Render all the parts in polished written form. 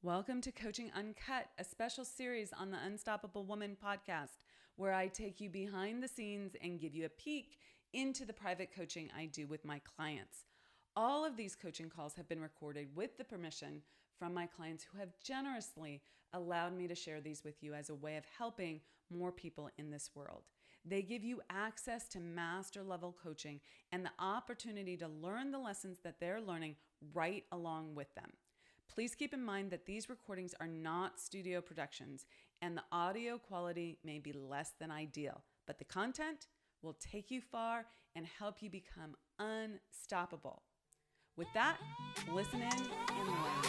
Welcome to Coaching Uncut, a special series on the Unstoppable Woman podcast, where I take you behind the scenes and give you a peek into the private coaching I do with my clients. All of these coaching calls have been recorded with the permission from my clients who have generously allowed me to share these with you as a way of helping more people in this world. They give you access to master level coaching and the opportunity to learn the lessons that they're learning right along with them. Please keep in mind that these recordings are not studio productions and the audio quality may be less than ideal, but the content will take you far and help you become unstoppable. With that, listen in and learn.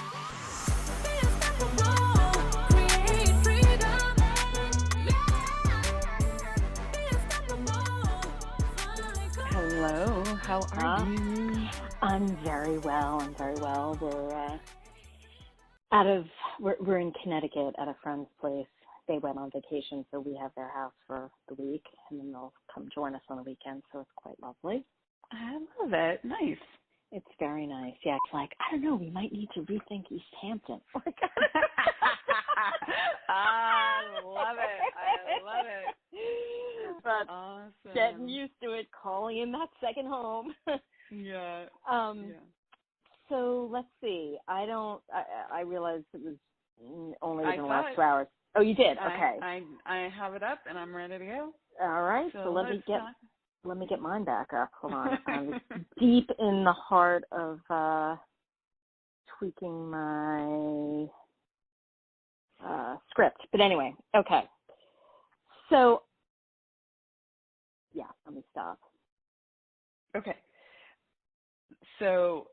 Hello, how are you? I'm very well. We're in Connecticut at a friend's place. They went on vacation, so we have their house for the week, and then they'll come join us on the weekend, so it's quite lovely. I love it. Nice. It's very nice. Yeah, it's like, I don't know, we might need to rethink East Hampton. I love it. But awesome. Getting used to it, calling in that second home. Yeah. So let's see. I realized it was only within the last 2 it. hours. Oh, you did? Okay. I have it up and I'm ready to go. All right. So So let me get mine back up. Hold on. I'm deep in the heart of tweaking my script. But anyway, okay. So yeah, let me stop. Okay. So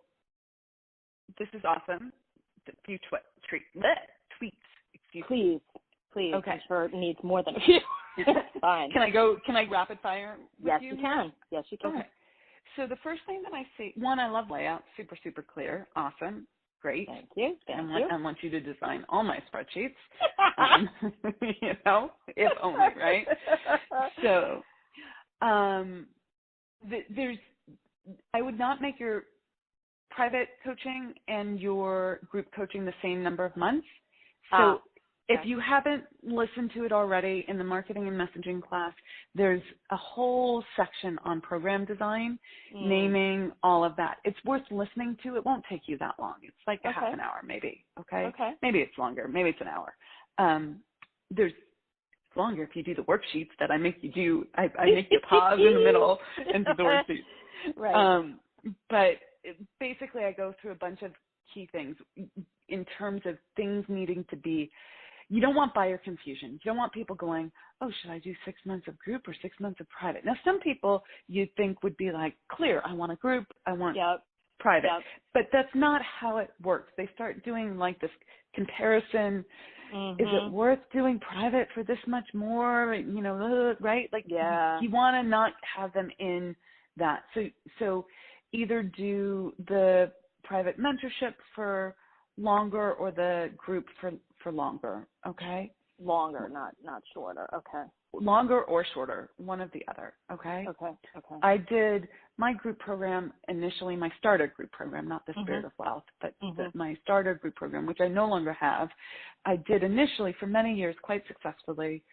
this is awesome. A few tweets. Excuse me. Please. Okay. I'm sure it needs more than a few. Fine. Can I rapid fire with Yes, you? you can. Yes, you can. Okay. So the first thing that I see, one, I love layout. Super, super clear. Awesome. Great. Thank you. I want you to design all my spreadsheets. If only, right? So I would not make your private coaching and your group coaching the same number of months. So if you haven't listened to it already in the marketing and messaging class, there's a whole section on program design, naming all of that. It's worth listening to. It won't take you that long. It's like a half an hour maybe, okay? Maybe it's longer. Maybe it's an hour. It's longer if you do the worksheets that I make you do. I make you pause in the middle and do the worksheets. Right. But basically I go through a bunch of key things in terms of things needing to be. You don't want buyer confusion. You don't want people going, oh, should I do 6 months of group or 6 months of private? Now, some people you'd think would be like, clear, I want a group, I want private. Yep. But that's not how it works. They start doing like this comparison. Mm-hmm. Is it worth doing private for this much more? Right? Like, you want to not have them in that. So either do the private mentorship for longer or the group for longer, okay? Longer, not shorter, okay. Longer or shorter, one or the other, okay? Okay. I did my group program initially, my starter group program, not the Spirit of Wealth, but my starter group program, which I no longer have. I did initially for many years quite successfully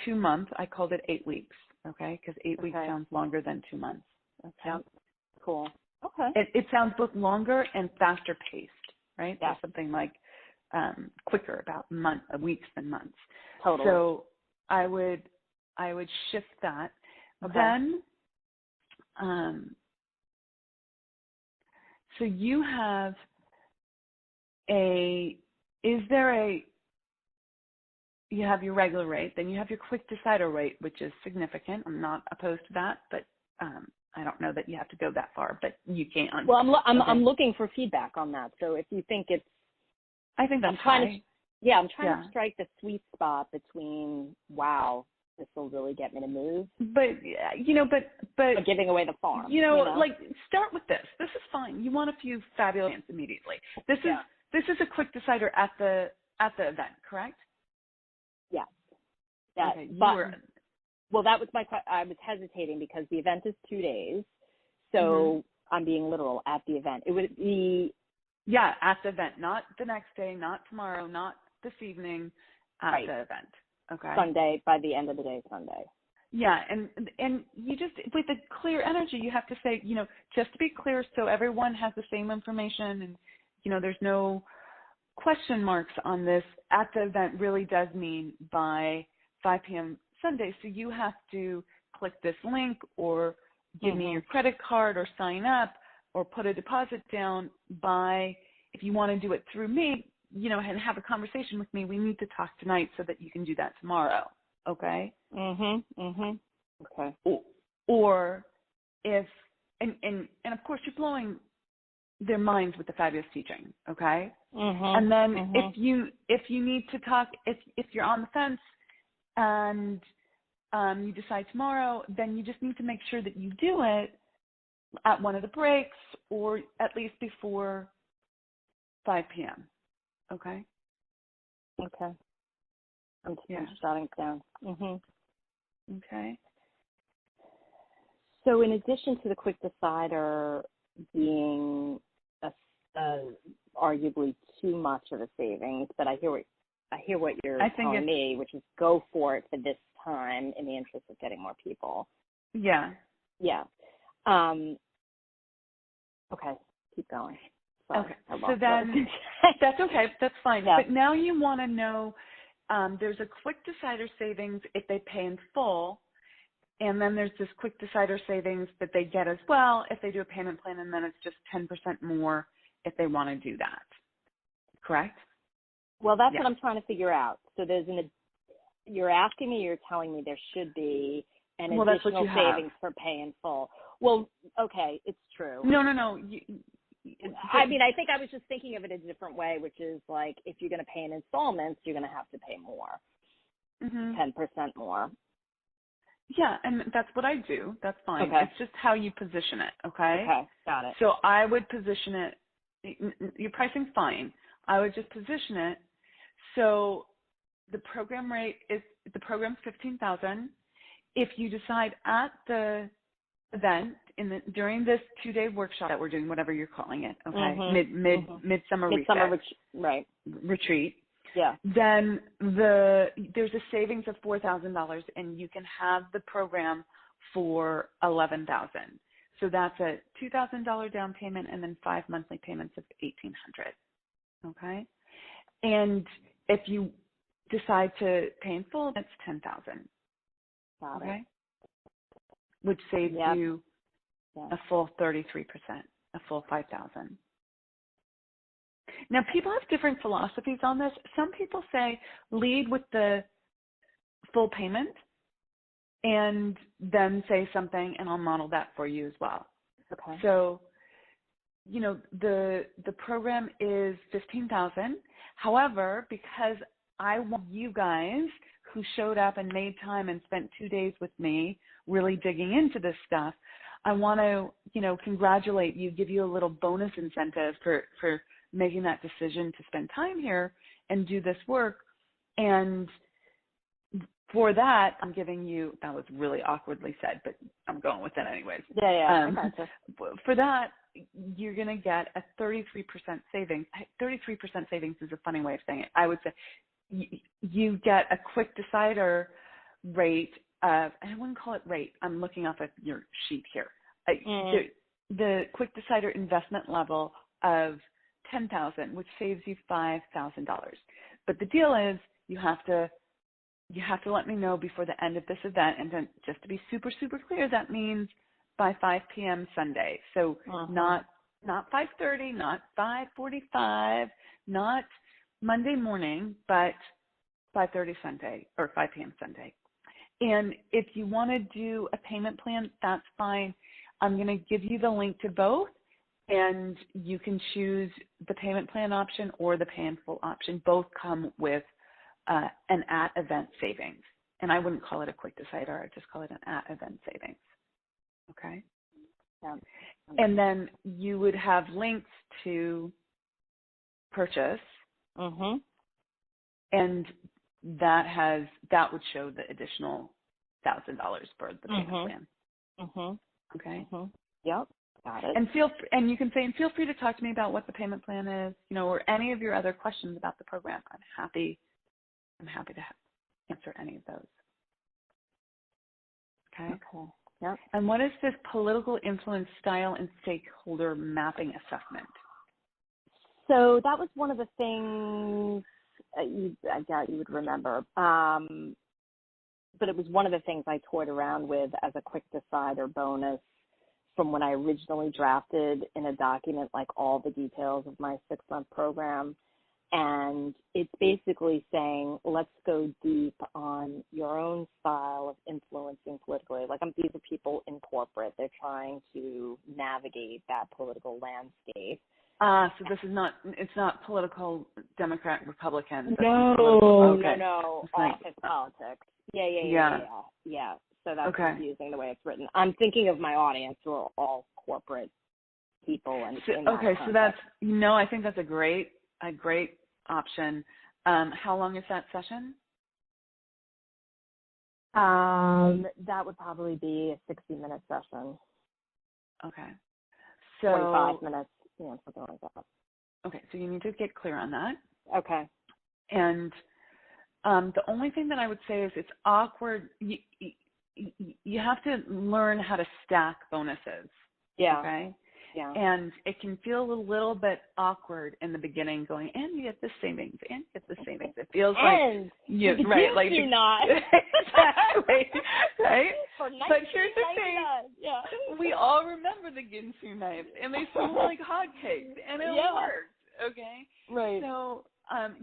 2 months. I called it 8 weeks, okay? Because 8 weeks sounds longer than 2 months, okay? Yep. Cool. Okay. It sounds both longer and faster paced, right? Yeah. There's something like quicker about weeks than months. Totally. So I would shift that. Okay. Then, so you have you have your regular rate, then you have your quick decider rate, which is significant. I'm not opposed to that, but I don't know that you have to go that far, but you can. Well, I'm looking for feedback on that. So if you think it's, I think that's high. I'm trying to strike the sweet spot between, wow, this will really get me to move. But but giving away the farm. Like start with this. This is fine. You want a few fabulous clients immediately. This is a quick decider at the event, correct? Yes. Okay, well, that was I was hesitating because the event is 2 days, so I'm being literal at the event. It would be Yeah, at the event, not the next day, not tomorrow, not this evening, at the event. Okay. Sunday, by the end of the day, Sunday. Yeah, and you just, with a clear energy, you have to say, just to be clear, so everyone has the same information, and there's no question marks on this. At the event really does mean by 5 p.m. Sunday. So you have to click this link or give me your credit card or sign up or put a deposit down by, if you want to do it through me, and have a conversation with me, we need to talk tonight so that you can do that tomorrow. Okay? Okay. Or if, and of course you're blowing their minds with the fabulous teaching, okay? And then if you need to talk, if you're on the fence and you decide tomorrow, then you just need to make sure that you do it at one of the breaks or at least before 5 p.m. Okay? Okay. I'm jotting it down. Okay. So in addition to the quick decider being arguably too much of a savings, but I hear what you're telling me, which is go for it for this time in the interest of getting more people. Yeah. Yeah. Okay. Keep going. Sorry, okay. So then that's okay. That's fine. Yeah. But now you want to know there's a quick decider savings if they pay in full. And then there's this quick decider savings that they get as well if they do a payment plan, and then it's just 10% more if they want to do that. Correct? Well, that's what I'm trying to figure out. So you're asking me, you're telling me there should be an additional savings for pay in full. Well, okay, it's true. No. I mean, I think I was just thinking of it a different way, which is like if you're going to pay in installments, you're going to have to pay more, 10% more. Yeah, and that's what I do. That's fine. Okay. It's just how you position it, okay? Okay, got it. So I would position it, your pricing's fine. I would just position it. So the program's $15,000. If you decide at the event during this 2-day workshop that we're doing, whatever you're calling it, okay, midsummer retreat. Yeah. Then there's a savings of $4,000, and you can have the program for $11,000. So that's a $2,000 down payment, and then 5 monthly payments of $1,800. Okay. And if you decide to pay in full, that's $10,000. Okay. Which saves you a full 33%, a full $5,000. Now, people have different philosophies on this. Some people say lead with the full payment and then say something, and I'll model that for you as well. Okay. So, the program is $15,000. However, because I want you guys who showed up and made time and spent 2 days with me really digging into this stuff, I want to, congratulate you, give you a little bonus incentive for making that decision to spend time here and do this work. And for that, I'm giving you, that was really awkwardly said, but I'm going with that anyways. Yeah. I gotcha. For that, you're going to get a 33% savings. 33% savings is a funny way of saying it. I would say you get a quick decider rate of, I wouldn't call it rate. I'm looking off of your sheet here. The quick decider investment level of $10,000, which saves you $5,000. But the deal is you have to let me know before the end of this event, and then just to be super, super clear, that means by 5 p.m. Sunday. So not 5:30, not 5:45, not Monday morning, but 5:30 Sunday or 5 p.m. Sunday. And if you want to do a payment plan, that's fine. I'm going to give you the link to both, and you can choose the payment plan option or the pay in full option. Both come with an at-event savings. And I wouldn't call it a quick decider. I'd just call it an at-event savings. Okay? Yeah. And then you would have links to purchase. And that would show the additional $1,000 for the payment plan. Okay? Yep. Got it. And you can say, and feel free to talk to me about what the payment plan is, or any of your other questions about the program. I'm happy to answer any of those. Okay. Yep. And what is this political influence style and stakeholder mapping assessment? So that was one of the things I doubt you would remember. But it was one of the things I toyed around with as a quick decide or bonus from when I originally drafted in a document like all the details of my 6-month program. And it's basically saying, let's go deep on your own style of influencing politically. Like these are people in corporate. They're trying to navigate that political landscape. So it's not political Democrat, Republican. No, okay. no, like, office politics. Yeah. So that's confusing the way it's written. I'm thinking of my audience who are all corporate people. And so that's, I think that's a great option. How long is that session? That would probably be a 60-minute session. Okay. So 45 minutes, something like that. Okay, so you need to get clear on that. Okay. And the only thing that I would say is it's awkward. You have to learn how to stack bonuses. Yeah. Okay? Yeah. And it can feel a little bit awkward in the beginning going, and you get the savings, and get the savings. It feels and like, right, like, not. exactly, right? For but here's the thing, yeah. we all remember the Ginsu knives, and they smell like hotcakes, and it works, okay? Right. So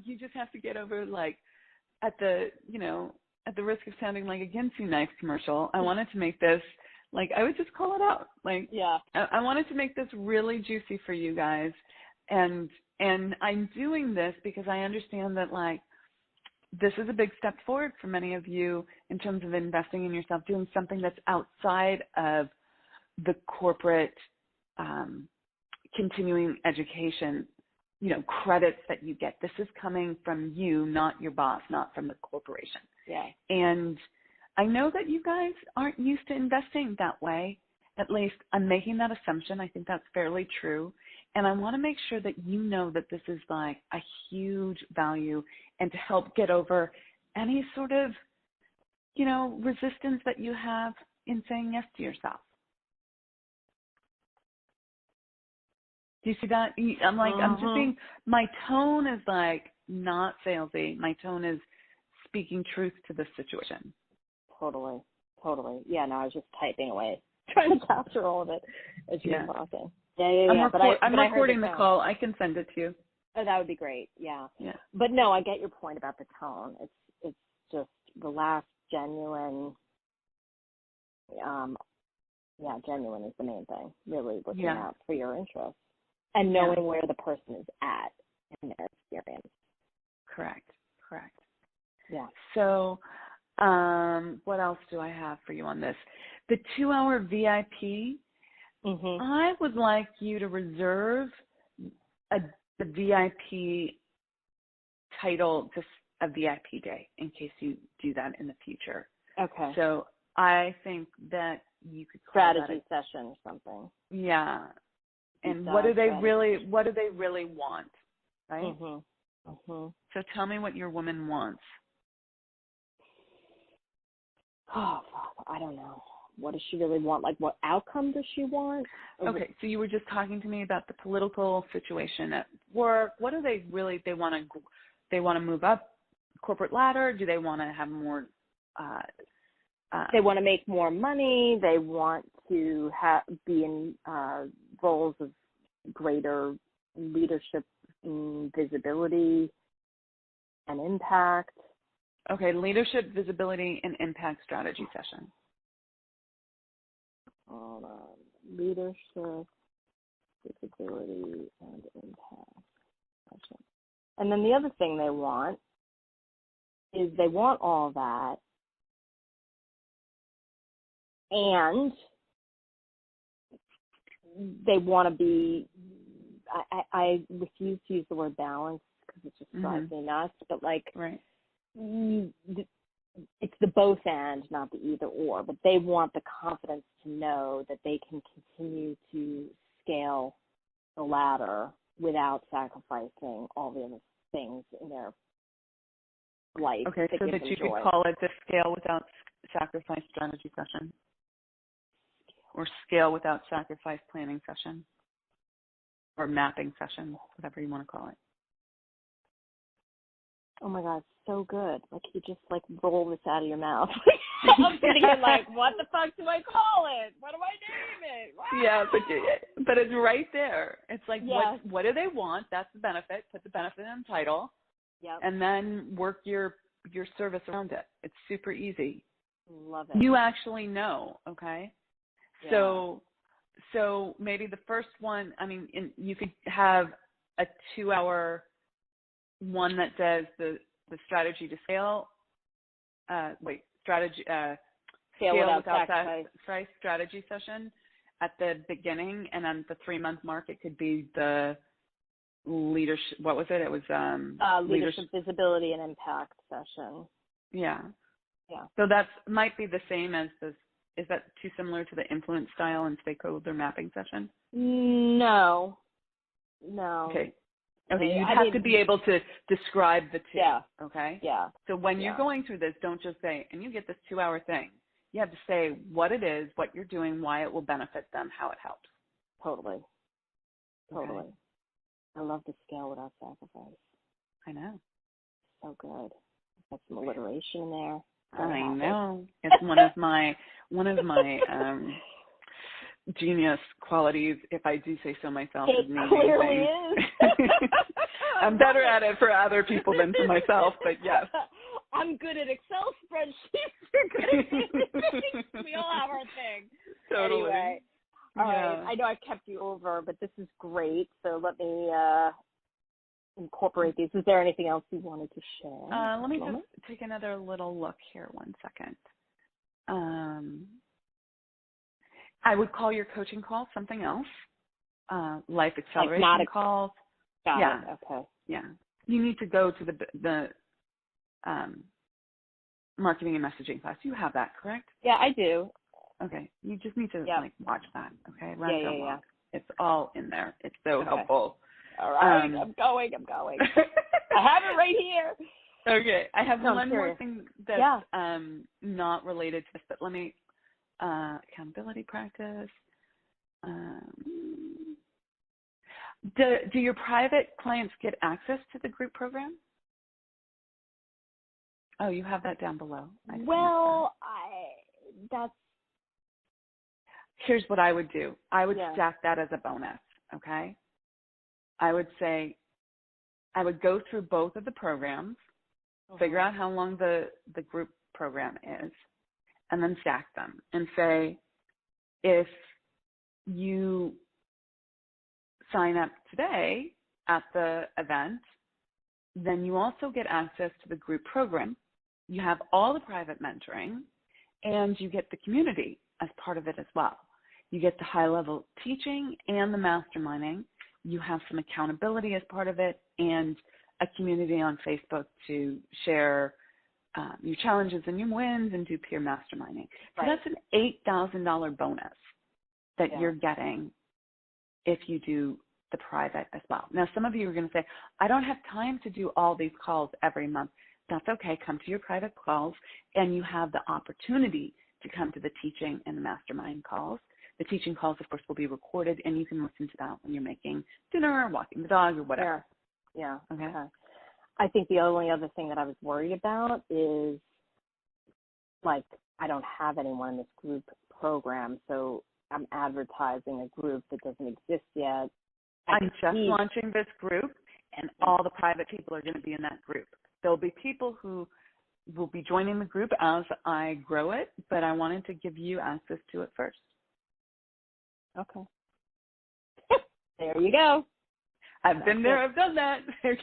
you just have to get over, at the risk of sounding like a Ginsu knife commercial, I wanted to make this, I would just call it out. I wanted to make this really juicy for you guys. And I'm doing this because I understand that, this is a big step forward for many of you in terms of investing in yourself, doing something that's outside of the corporate continuing education, credits that you get. This is coming from you, not your boss, not from the corporation. Yeah. And I know that you guys aren't used to investing that way. At least I'm making that assumption. I think that's fairly true. And I want to make sure that you know that this is a huge value and to help get over any sort of, resistance that you have in saying yes to yourself. Do you see that? I'm just being, my tone is not salesy. My tone is speaking truth to the situation. Totally. Yeah, no, I was just typing away, trying to capture all of it as you were talking. Yeah. I'm recording the call. I can send it to you. Oh, that would be great. Yeah. Yeah. But no, I get your point about the tone. It's just the last genuine. Genuine is the main thing. Really looking out for your interests and knowing where the person is at in their experience. Correct. Yeah. So, what else do I have for you on this? The 2-hour VIP. Mm-hmm. I would like you to reserve the VIP title, just a VIP day, in case you do that in the future. Okay. So I think that you could call strategy session or something. Yeah. And what do they really want, right? Mm-hmm. Mm-hmm. So tell me what your woman wants. Oh, I don't know. What does she really want? What outcome does she want? Okay, so you were just talking to me about the political situation at work. What do they really? They want to move up corporate ladder? Do they want to have more? They want to make more money. They want to be in roles of greater leadership, visibility, and impact. Okay, leadership, visibility, and impact strategy session. Hold on. Leadership, visibility, and impact session. And then the other thing they want is they want all that, and they want to be, I refuse to use the word balance because it just drives me nuts, but right. it's the both and, not the either or, but they want the confidence to know that they can continue to scale the ladder without sacrificing all the other things in their life. Okay, so that you could call it the scale without sacrifice strategy session, or scale without sacrifice planning session, or mapping session, whatever you want to call it. Oh my God, so good. Like, you just like roll this out of your mouth. I'm sitting here like, what the fuck do I call it? What do I name it? Wow. Yeah, but it's right there. It's like, yes. what do they want? That's the benefit. Put the benefit in the title. Yep. And then work your service around it. It's super easy. Love it. You actually know, okay? Yeah. So maybe the first one, I mean, you could have a 2-hour one that says the strategy to scale. Scale without sacrifice strategy session at the beginning, and then the 3-month mark, it could be the leadership. What was it? It was leadership, visibility, and impact session. Yeah. Yeah. So that might be the same as this. Is that too similar to the influence style and stakeholder mapping session? No. Okay. You'd have to be able to describe the two. Yeah. Okay? Yeah. So when you're going through this, don't just say, and you get this 2-hour thing. You have to say what it is, what you're doing, why it will benefit them, how it helps. Totally. Okay. I love the scale without sacrifice. I know. So good. Got some alliteration in there. I know. It's one of my genius qualities, if I do say so myself. It clearly is. I'm better at it for other people than for myself, but yes. I'm good at Excel spreadsheets. You're good at it. We all have our thing. Totally. Anyway, all right. I know I've kept you over, but this is great. So let me incorporate these. Is there anything else you wanted to share? Let me just take another little look here. 1 second. I would call your coaching call something else. Life acceleration calls. Got it. Okay. Yeah. You need to go to the marketing and messaging class. You have that, correct? Yeah, I do. Okay. You just need to watch that. Okay. Yeah. It's all in there. It's so helpful. All right. I'm going. I have it right here. Okay. I have one more thing that's not related to this, but let me accountability practice. Do your private clients get access to the group program? Oh, you have that down below. Here's what I would do. I would stack that as a bonus, okay? I would say I would go through both of the programs, figure out how long the group program is, and then stack them and say, if you sign up today at the event, then you also get access to the group program. You have all the private mentoring, and you get the community as part of it as well. You get the high-level teaching and the masterminding. You have some accountability as part of it, and a community on Facebook to share your challenges and your wins and do peer masterminding. So that's an $8,000 bonus that you're getting if you do the private as well. Now, some of you are going to say, I don't have time to do all these calls every month. That's okay. Come to your private calls, and you have the opportunity to come to the teaching and the mastermind calls. The teaching calls, of course, will be recorded, and you can listen to that when you're making dinner or walking the dog or whatever. Yeah. Okay. I think the only other thing that I was worried about is, like, I don't have anyone in this group program, so I'm advertising a group that doesn't exist yet. I'm just launching this group, and all the private people are going to be in that group. There'll be people who will be joining the group as I grow it, but I wanted to give you access to it first. Okay. There you go. I've been there. I've done that. Okay,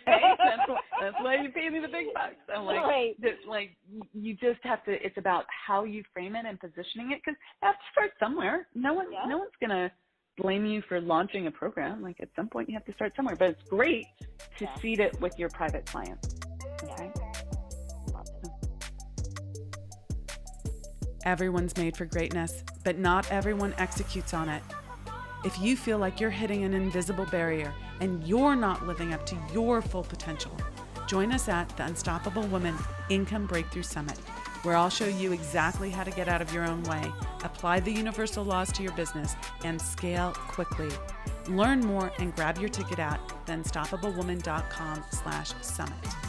that's why you pay me the big bucks. I'm like, you just have to. It's about how you frame it and positioning it, because you have to start somewhere. No one's gonna blame you for launching a program. Like, at some point, you have to start somewhere. But it's great to seed it with your private clients. Okay. Everyone's made for greatness, but not everyone executes on it. If you feel like you're hitting an invisible barrier and you're not living up to your full potential, join us at the Unstoppable Woman Income Breakthrough Summit, where I'll show you exactly how to get out of your own way, apply the universal laws to your business, and scale quickly. Learn more and grab your ticket at theunstoppablewoman.com/summit.